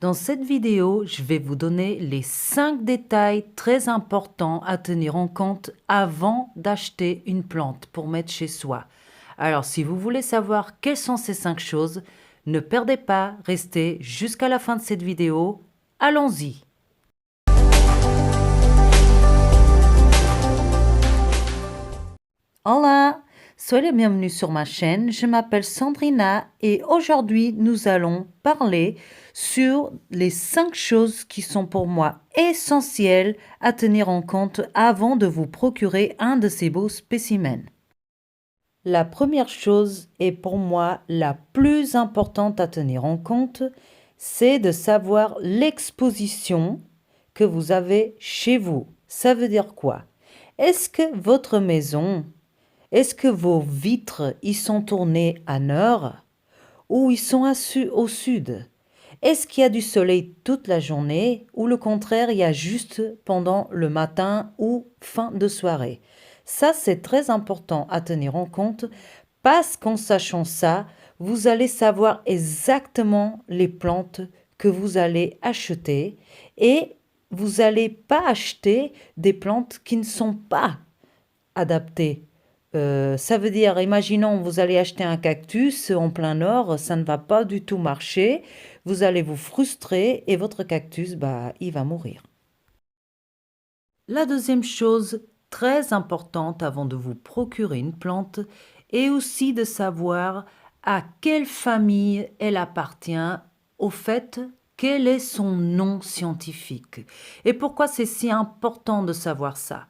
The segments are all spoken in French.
Dans cette vidéo, je vais vous donner les 5 détails très importants à tenir en compte avant d'acheter une plante pour mettre chez soi. Alors, si vous voulez savoir quelles sont ces 5 choses, ne perdez pas, restez jusqu'à la fin de cette vidéo. Allons-y! Hola! Soyez les bienvenus sur ma chaîne, je m'appelle Sandrina et aujourd'hui nous allons parler sur les 5 choses qui sont pour moi essentielles à tenir en compte avant de vous procurer un de ces beaux spécimens. La première chose et pour moi la plus importante à tenir en compte, c'est de savoir l'exposition que vous avez chez vous. Ça veut dire quoi? Est-ce que votre maison, est-ce que vos vitres y sont tournées à nord ou ils sont au sud? Est-ce qu'il y a du soleil toute la journée ou le contraire, il y a juste pendant le matin ou fin de soirée? Ça, c'est très important à tenir en compte parce qu'en sachant ça, vous allez savoir exactement les plantes que vous allez acheter et vous n'allez pas acheter des plantes qui ne sont pas adaptées. Ça veut dire, imaginons, vous allez acheter un cactus en plein nord, ça ne va pas du tout marcher. Vous allez vous frustrer et votre cactus, il va mourir. La deuxième chose très importante avant de vous procurer une plante est aussi de savoir à quelle famille elle appartient, au fait, quel est son nom scientifique. Et pourquoi c'est si important de savoir ça?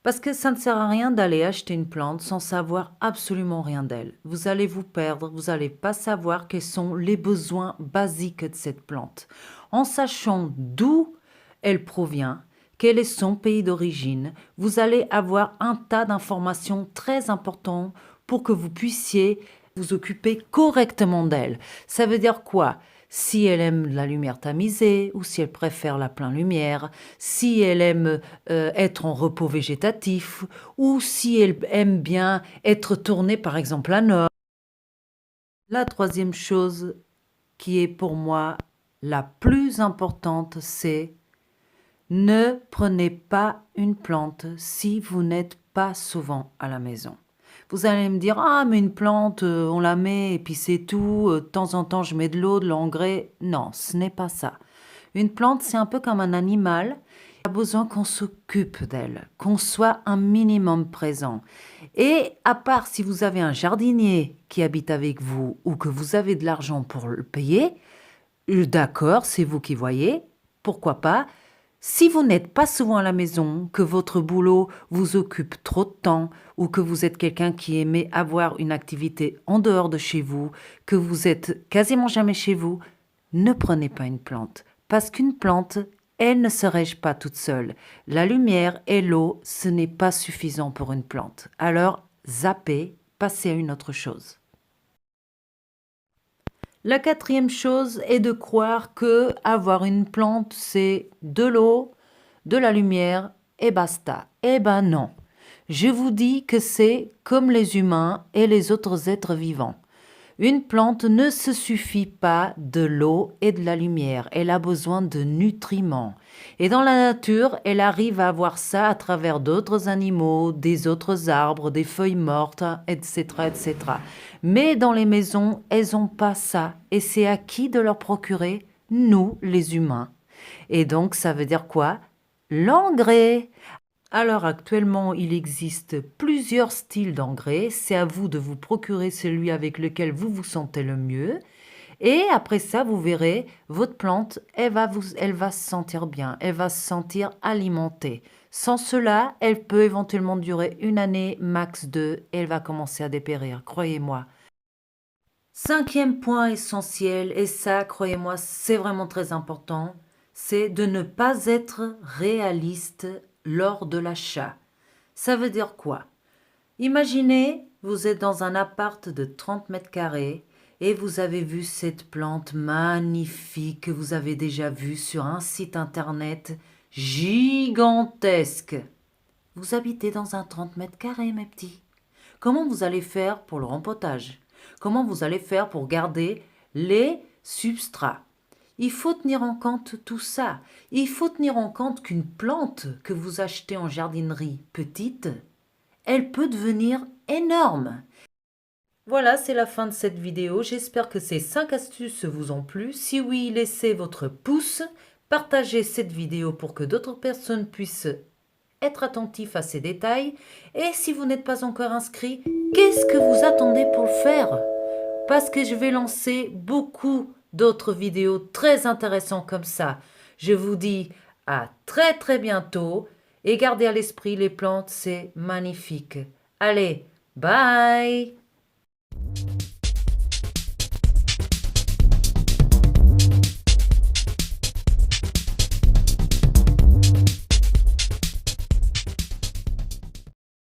Parce que ça ne sert à rien d'aller acheter une plante sans savoir absolument rien d'elle. Vous allez vous perdre, vous n'allez pas savoir quels sont les besoins basiques de cette plante. En sachant d'où elle provient, quel est son pays d'origine, vous allez avoir un tas d'informations très importantes pour que vous puissiez vous occuper correctement d'elle. Ça veut dire quoi? Si elle aime la lumière tamisée ou si elle préfère la pleine lumière, si elle aime être en repos végétatif ou si elle aime bien être tournée par exemple à nord. La troisième chose qui est pour moi la plus importante, c'est ne prenez pas une plante si vous n'êtes pas souvent à la maison. Vous allez me dire, ah, mais une plante, on la met et puis c'est tout. De temps en temps, je mets de l'eau, de l'engrais. Non, ce n'est pas ça. Une plante, c'est un peu comme un animal. Il a besoin qu'on s'occupe d'elle, qu'on soit un minimum présent. Et à part si vous avez un jardinier qui habite avec vous ou que vous avez de l'argent pour le payer, d'accord, c'est vous qui voyez, pourquoi pas. Si vous n'êtes pas souvent à la maison, que votre boulot vous occupe trop de temps ou que vous êtes quelqu'un qui aimait avoir une activité en dehors de chez vous, que vous êtes quasiment jamais chez vous, ne prenez pas une plante. Parce qu'une plante, elle ne se règle pas toute seule. La lumière et l'eau, ce n'est pas suffisant pour une plante. Alors, zappez, passez à une autre chose. La quatrième chose est de croire que avoir une plante, c'est de l'eau, de la lumière et basta. Eh ben non. Je vous dis que c'est comme les humains et les autres êtres vivants. Une plante ne se suffit pas de l'eau et de la lumière. Elle a besoin de nutriments. Et dans la nature, elle arrive à avoir ça à travers d'autres animaux, des autres arbres, des feuilles mortes, etc., etc. Mais dans les maisons, elles n'ont pas ça. Et c'est à qui de leur procurer? Nous, les humains. Et donc, ça veut dire quoi? L'engrais. Alors actuellement, il existe plusieurs styles d'engrais. C'est à vous de vous procurer celui avec lequel vous vous sentez le mieux. Et après ça, vous verrez, votre plante, elle va se sentir bien, elle va se sentir alimentée. Sans cela, elle peut éventuellement durer 1 année, max 2, et elle va commencer à dépérir, croyez-moi. Cinquième point essentiel, et ça, croyez-moi, c'est vraiment très important, c'est de ne pas être réaliste lors de l'achat. Ça veut dire quoi? Imaginez, vous êtes dans un appart de 30 mètres carrés et vous avez vu cette plante magnifique que vous avez déjà vue sur un site internet gigantesque. Vous habitez dans un 30 mètres carrés, mes petits. Comment vous allez faire pour le rempotage? Comment vous allez faire pour garder les substrats? Il faut tenir en compte tout ça. Il faut tenir en compte qu'une plante que vous achetez en jardinerie petite, elle peut devenir énorme. Voilà, c'est la fin de cette vidéo. J'espère que ces 5 astuces vous ont plu. Si oui, laissez votre pouce, partagez cette vidéo pour que d'autres personnes puissent être attentifs à ces détails. Et si vous n'êtes pas encore inscrit, qu'est-ce que vous attendez pour le faire? Parce que je vais lancer beaucoup d'autres vidéos très intéressantes comme ça. Je vous dis à très très bientôt et gardez à l'esprit les plantes, c'est magnifique. Allez, bye!